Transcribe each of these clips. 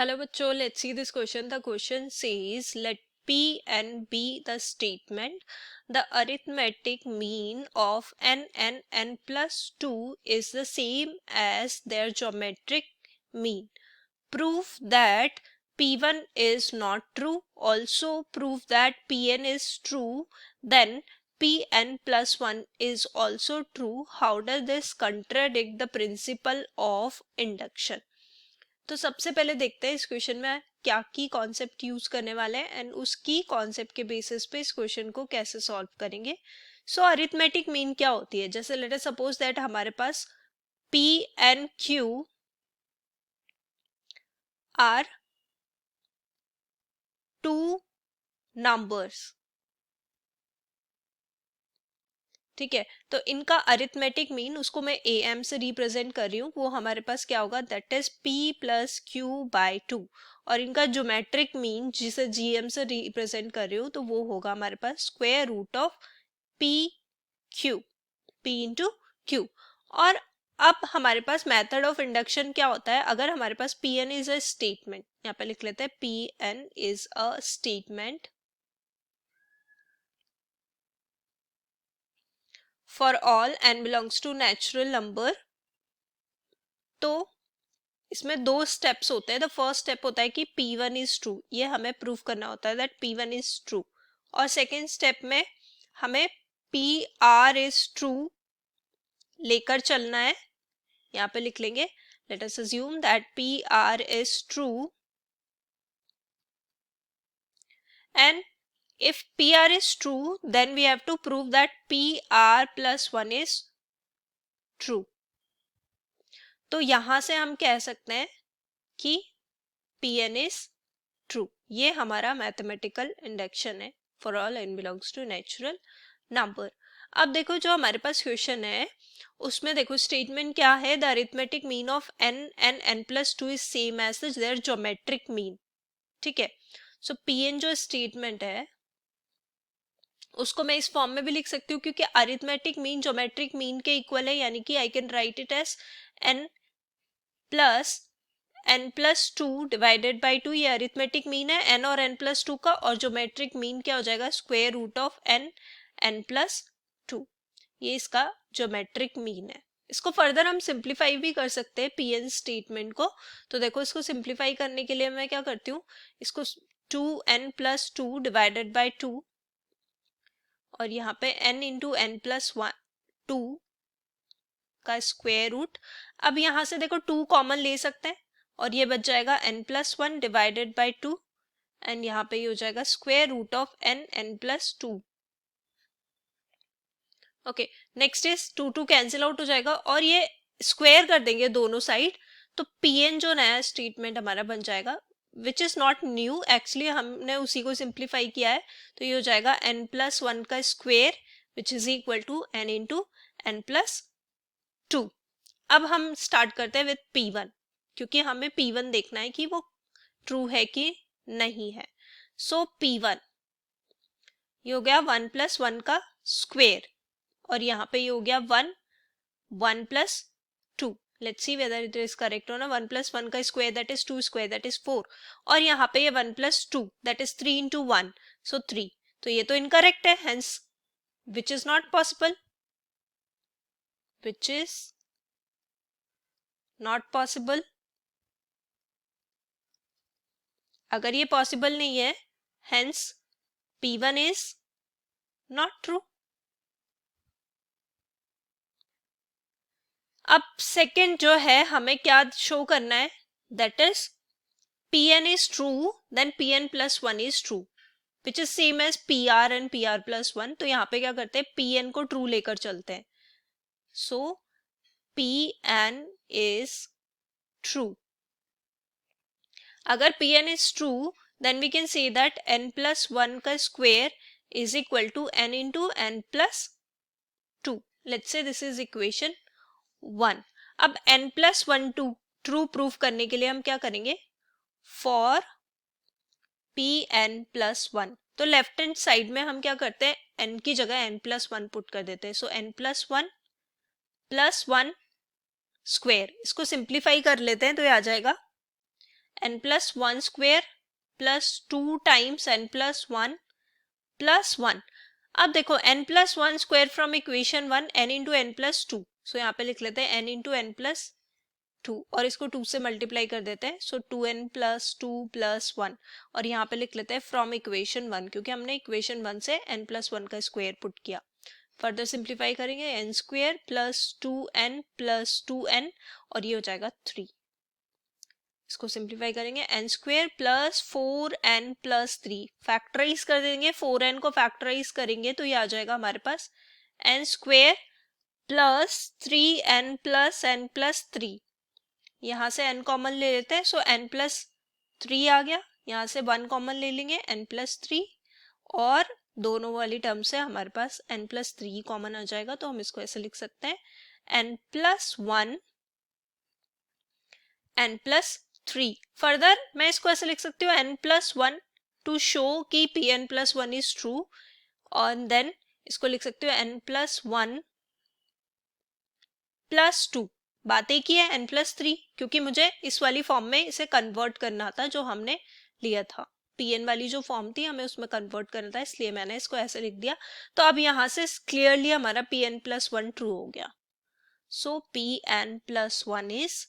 Hello bachcho, let's see this question. The question says let P n be the statement. The arithmetic mean of n plus 2 is the same as their geometric mean. Prove that P1 is not true. Also prove that Pn is true. Then Pn plus 1 is also true. How does this contradict the principle of induction? तो सबसे पहले देखते हैं इस question में क्या की concept use करने वाले हैं एंड उसकी कॉन्सेप्ट के बेसिस पे इस क्वेश्चन को कैसे सॉल्व करेंगे. सो अरिथमेटिक मीन क्या होती है? जैसे लेट अस सपोज दैट हमारे पास P and Q are two numbers. ठीक है, तो इनका अरिथमेटिक मीन उसको मैं ए एम से रिप्रेजेंट कर रही हूँ, वो हमारे पास क्या होगा? That is P plus Q by 2. और इनका ज्योमेट्रिक मीन जिसे जी एम से रिप्रेजेंट कर रही हूँ तो वो होगा हमारे पास square root of P Q, P into Q. और अब हमारे पास मेथड ऑफ इंडक्शन क्या होता है? अगर हमारे पास P N is a statement, यहाँ पे लिख लेते हैं P N is a statement for all n belongs to natural number. तो इसमें दो स्टेप्स होते हैं. द फर्स्ट स्टेप होता है कि P1 इज ट्रू, ये हमें प्रूव करना होता है दैट P1 इज ट्रू. और सेकेंड स्टेप में हमें PR इज ट्रू लेकर चलना है. यहाँ पे लिख लेंगे let us assume that PR is true and if PR is true then we have to prove that PR plus 1 is true. तो यहां से हम कह सकते हैं कि Pn is true. ये हमारा मैथमेटिकल इंडक्शन है for all n belongs to natural number. अब देखो जो हमारे पास क्वेश्चन है उसमें देखो स्टेटमेंट क्या है? The arithmetic mean of n and n plus 2 is same as there geometric mean. ठीक है, सो Pn जो स्टेटमेंट है उसको मैं इस फॉर्म में भी लिख सकती हूँ क्योंकि अरिथमेटिक मीन ज्योमेट्रिक मीन के इक्वल है, यानी कि I can write it as n plus 2 divided by 2. ये अरिथमेटिक मीन है n और n प्लस 2 का, और ज्योमेट्रिक मीन क्या हो जाएगा? Square root of n plus 2. ये इसका ज्योमेट्रिक मीन है. इसको फर्दर हम सिंप्लीफाई भी कर सकते हैं Pn स्टेटमेंट को. तो देखो इसको सिंप्लीफाई करने के लिए मैं क्या करती हूँ, इसको 2n प्लस 2 डिवाइडेड बाई 2 और यहाँ पे n इंटू n प्लस 2 का स्क्वायर रूट. अब यहाँ से देखो 2 कॉमन ले सकते हैं और ये बच जाएगा n plus 1 divided by 2 and यहाँ पे ये हो जाएगा square root of n plus 2. Okay, next is 2 cancel out हो जाएगा और ये स्क्वायर कर देंगे दोनों साइड. तो Pn जो नया स्टेटमेंट हमारा बन जाएगा which is not new, actually हमने उसी को सिंप्लीफाई किया है. तो ये हो जाएगा n प्लस 1 का square which is equal to n into n plus 2. अब हम स्टार्ट करते हैं विथ P1 क्योंकि हमें P1 देखना है कि वो ट्रू है कि नहीं है. सो P1 ये हो गया 1 प्लस 1 का स्क्वायर और यहाँ पे ये हो गया 1 plus 2. Let's see whether it is correct हो ना. 1 प्लस 1 का square that is 2 square that is 4 और यहाँ पे ये 1 प्लस 2 दैट इज 3 इंटू 1 सो 3. तो ये तो इनकरेक्ट है, hence which is not possible, which is not possible. अगर ये पॉसिबल नहीं है hence P1 is not true. अब सेकेंड जो है हमें क्या शो करना है? That is Pn is true then Pn plus 1 is true which is same as PR and PR plus 1. तो यहाँ पे क्या करते हैं? Pn को ट्रू लेकर चलते हैं. So Pn is true. अगर Pn is true then we can say that n plus 1 का square is equal to n into n plus 2. Let's say this is equation 1. अब n plus 1 2 ट्रू प्रूफ करने के लिए हम क्या करेंगे? For Pn plus 1. तो लेफ्ट हैंड साइड में हम क्या करते हैं? n की जगह n plus 1 पुट कर देते हैं. So n plus 1 square. इसको सिंप्लीफाई कर लेते हैं तो ये आ जाएगा n plus one square plus 2 times n plus one plus one. अब देखो n plus one square from equation one n into N plus two, so यहाँ पे लिख लेते हैं n into N plus two और इसको 2 से मल्टीप्लाई कर देते हैं, so 2n plus two plus one और यहाँ पे लिख लेते हैं फ्रॉम इक्वेशन वन, क्योंकि हमने इक्वेशन वन से n प्लस वन का स्क्वायर पुट किया। फर्दर सिंप्लीफाई करेंगे n square plus 2n plus 2n और ये हो जाएगा 3। इसको सिंप्लीफाई करेंगे n square plus 4n plus 3, factorise कर देंगे, 4n को फैक्टराइज करेंगे तो ये आ जाएगा हमारे पास n square plus 3n plus n plus 3। यहाँ से n कॉमन ले लेते हैं, सो n प्लस 3 आ गया, यहाँ से 1 कॉमन ले लेंगे n प्लस 3 और दोनों वाली टर्म से हमारे पास n प्लस 3 कॉमन आ जाएगा, तो हम इसको ऐसे लिख सकते हैं n plus 1 n plus 3। Further मैं इसको ऐसे लिख सकती हूँ n प्लस 1 टू शो कि P N plus 1 is true, और देन इसको लिख सकती हूँ n प्लस 1 प्लस 2। बात एक ही है n प्लस 3, क्योंकि मुझे इस वाली फॉर्म में इसे कन्वर्ट करना था जो हमने लिया था, pn वाली जो फॉर्म थी हमें उसमें कन्वर्ट करना था, इसलिए मैंने इसको ऐसे लिख दिया। तो अब यहाँ से क्लियरली हमारा pn प्लस 1 ट्रू हो गया, सो pn प्लस 1 इज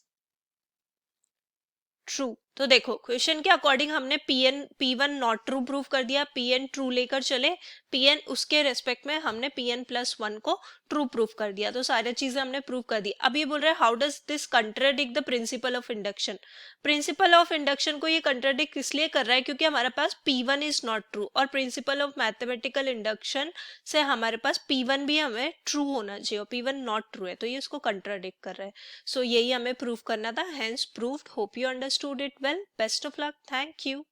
ट्रू। तो देखो क्वेश्चन के अकॉर्डिंग हमने p1 नॉट ट्रू प्रूव कर दिया, pn ट्रू लेकर चले, pn उसके रेस्पेक्ट में हमने pn प्लस 1 को ट्रू प्रूव कर दिया, तो सारी चीजें हमने प्रूव कर दी। अब ये बोल रहे हैं how does this contradict the principle of induction. Principle of induction को ये कंट्राडिक्ट इसलिए कर रहा है क्योंकि हमारे पास p1 इज नॉट ट्रू, और प्रिंसिपल ऑफ मैथमेटिकल इंडक्शन से हमारे पास p1 भी हमें ट्रू होना चाहिए और p1 नॉट ट्रू है, तो ये इसको कंट्राडिक्ट कर रहा है। सो यही हमें प्रूव करना था, hence proved. Hope you understood it well. Best of luck, thank you.